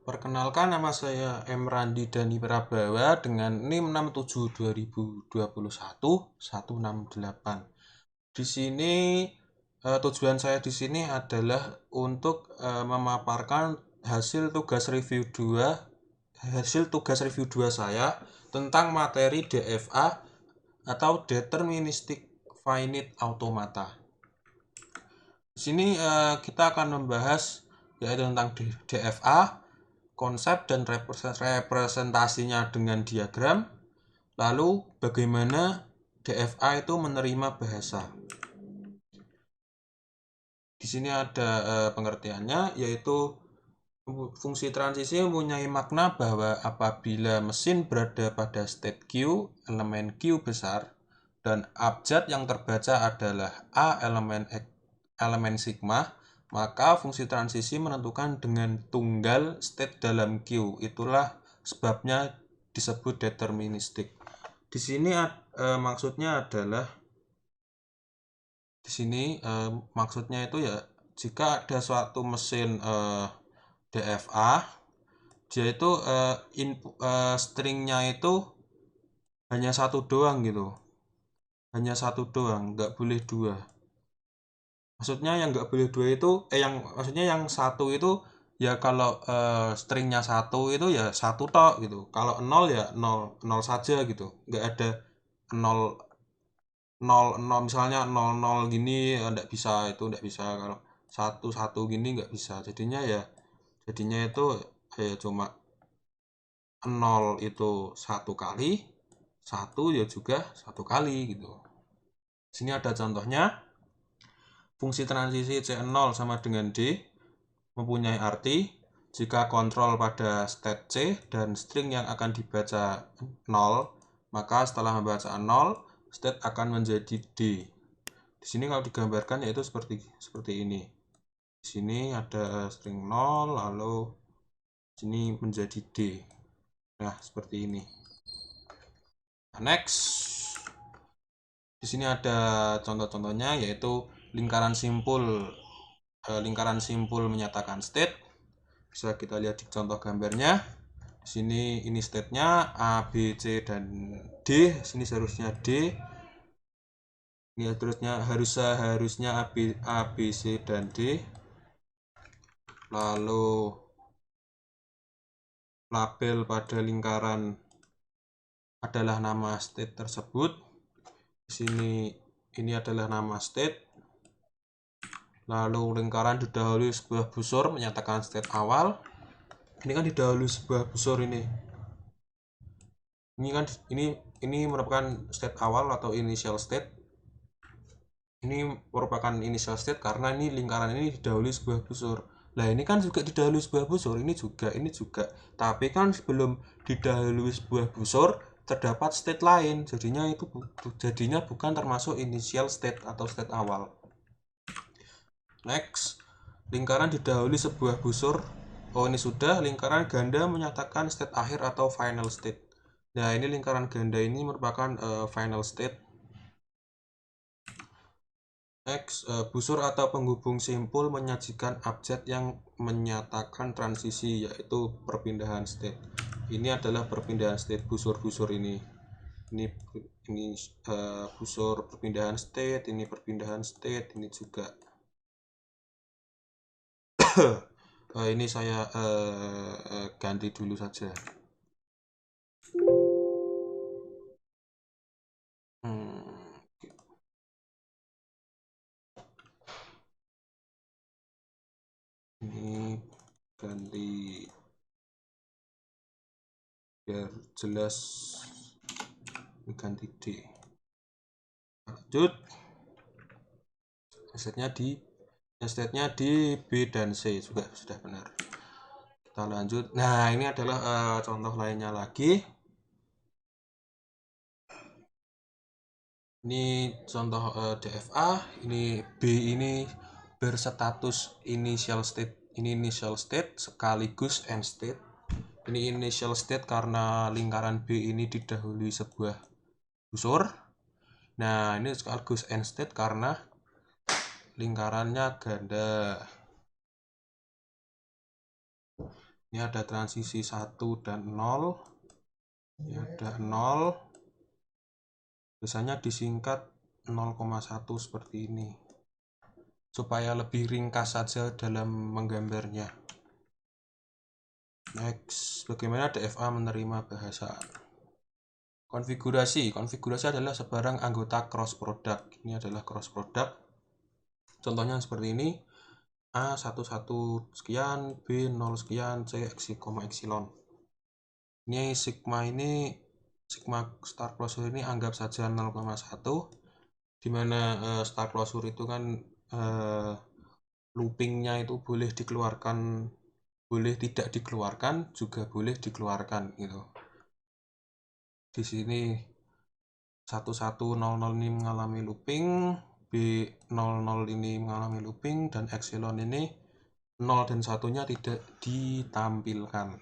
Perkenalkan, nama saya M. Randi Dani Prabawa dengan NIM 67 2021 168. Di sini tujuan saya di sini adalah untuk memaparkan hasil tugas review 2 saya tentang materi DFA atau Deterministic Finite Automata. Di sini kita akan membahas yaitu tentang DFA, konsep dan representasinya dengan diagram, lalu bagaimana DFA itu menerima bahasa. Di sini ada pengertiannya, yaitu fungsi transisi mempunyai makna bahwa apabila mesin berada pada state Q, elemen Q besar, dan abjad yang terbaca adalah A elemen sigma, maka fungsi transisi menentukan dengan tunggal state dalam Q. Itulah sebabnya disebut deterministik. Di sini maksudnya itu ya, jika ada suatu mesin DFA, dia itu stringnya itu hanya satu doang gitu, nggak boleh dua. Maksudnya yang nggak boleh dua itu maksudnya yang satu itu ya kalau stringnya satu itu ya satu tok gitu. Kalau nol ya nol saja gitu, nggak ada nol nol misalnya nol gini nggak bisa, itu nggak bisa. Kalau satu gini nggak bisa, jadinya itu cuma nol itu satu kali, satu ya juga satu kali gitu. Sini ada contohnya. Fungsi transisi C0 sama dengan D mempunyai arti jika kontrol pada state C dan string yang akan dibaca 0, maka setelah membaca 0, state akan menjadi D. Di sini kalau digambarkan yaitu seperti ini. Di sini ada string 0, lalu sini menjadi D. Nah, seperti ini. Next. Di sini ada contoh-contohnya, yaitu lingkaran simpul menyatakan state. Bisa kita lihat di contoh gambarnya. Di sini ini state-nya A, B, C dan D. Sini seharusnya D. Ini terusnya harusnya A, B, C dan D. Lalu label pada lingkaran adalah nama state tersebut. Di sini ini adalah nama state. Lalu lingkaran didahului sebuah busur menyatakan state awal. Ini kan didahului sebuah busur ini. Ini merupakan state awal atau initial state. Ini merupakan initial state karena ini lingkaran ini didahului sebuah busur. Nah, ini kan juga didahului sebuah busur, ini juga. Tapi kan sebelum didahului sebuah busur terdapat state lain. Jadinya bukan termasuk initial state atau state awal. Next, lingkaran didahului sebuah busur. Oh, ini sudah lingkaran ganda menyatakan state akhir atau final state. Nah, ini lingkaran ganda ini merupakan final state. Next, busur atau penghubung simpul menyajikan abjad yang menyatakan transisi, yaitu perpindahan state. Ini adalah perpindahan state busur-busur ini. Ini busur perpindahan state, ini perpindahan state, ini juga. Ini saya ganti dulu saja. Ini ganti biar jelas, ganti D. Lanjut, state-nya di B dan C juga sudah benar. Kita lanjut. Nah, ini adalah contoh lainnya lagi. Ini contoh DFA. Ini B ini berstatus initial state. Ini initial state sekaligus end state. Ini initial state karena lingkaran B ini didahului sebuah busur. Nah, ini sekaligus end state karena lingkarannya ganda. Ini ada transisi 1 dan 0. Ini ada 0. Biasanya disingkat 0,1 seperti ini. Supaya lebih ringkas saja dalam menggambarnya. Next, bagaimana DFA menerima bahasa? Konfigurasi adalah sebarang anggota cross product. Ini adalah cross product. Contohnya seperti ini. A 11 sekian, B 0 sekian, C epsilon. Ini sigma star closure ini anggap saja 0,1, dimana star closure itu kan loopingnya itu boleh dikeluarkan, boleh tidak dikeluarkan, juga boleh dikeluarkan gitu. Di sini 1100 ini mengalami looping, B00 ini mengalami looping, dan epsilon ini 0 dan 1-nya tidak ditampilkan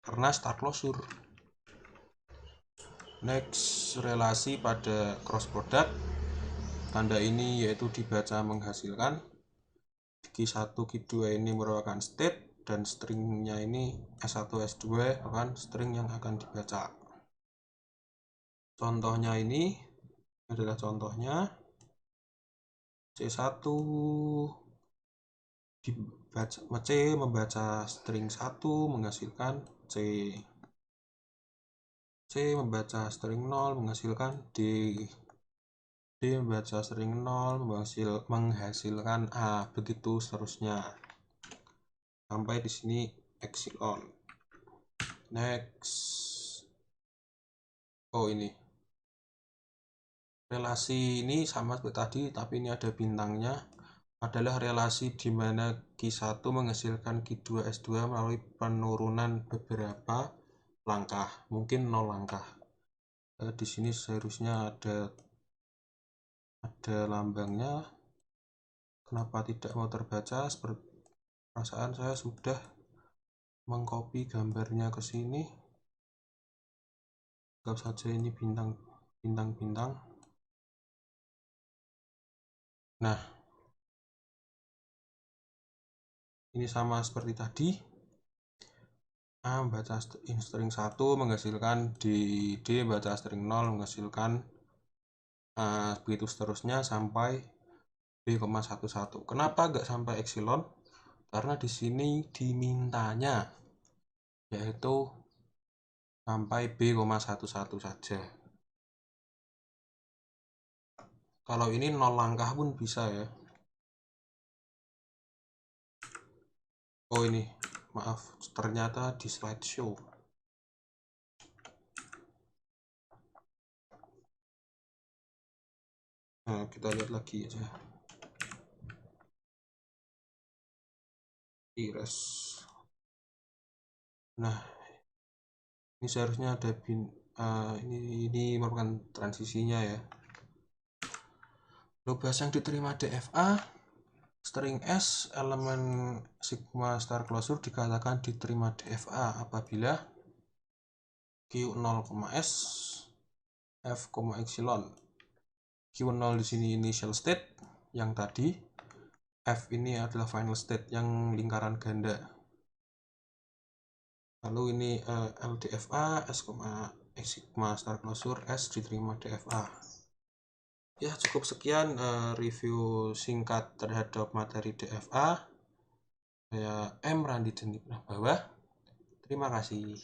karena star closure. Next, relasi pada cross product. Tanda ini yaitu dibaca menghasilkan. Q1, Q2 ini merupakan state, dan stringnya ini S1, S2 merupakan string yang akan dibaca. Contohnya ini adalah contohnya C1 dibaca, C membaca string 1 menghasilkan C. C membaca string 0 menghasilkan D. D membaca string 0 menghasilkan A, begitu seterusnya sampai di sini epsilon. Next, ini relasi ini sama seperti tadi, tapi ini ada bintangnya, adalah relasi di mana Q1 menghasilkan Q2 S2 melalui penurunan beberapa langkah, mungkin 0 langkah. Di sini seharusnya ada lambangnya. Kenapa tidak mau terbaca? Seperti perasaan saya sudah mengcopy gambarnya ke sini. Anggap saja ini bintang. Nah, ini sama seperti tadi. A membaca string 1 menghasilkan D membaca string 0 menghasilkan begitu seterusnya sampai B,11. Kenapa nggak sampai epsilon? Karena di sini dimintanya yaitu sampai B,11 saja. Kalau ini 0 langkah pun bisa ya. Ini maaf, ternyata di slideshow. Nah, kita lihat lagi aja. Iris. Nah, ini seharusnya ada ini merupakan transisinya ya. Lobas yang diterima DFA, string S elemen sigma star closure dikatakan diterima DFA apabila Q0,S F, epsilon. Q0 di sini initial state yang tadi, F ini adalah final state yang lingkaran ganda. Lalu ini LDFA S, sigma star closure S diterima DFA. Ya, cukup sekian review singkat terhadap materi DFA. Saya M. Randi Denny Prabawah. Terima kasih.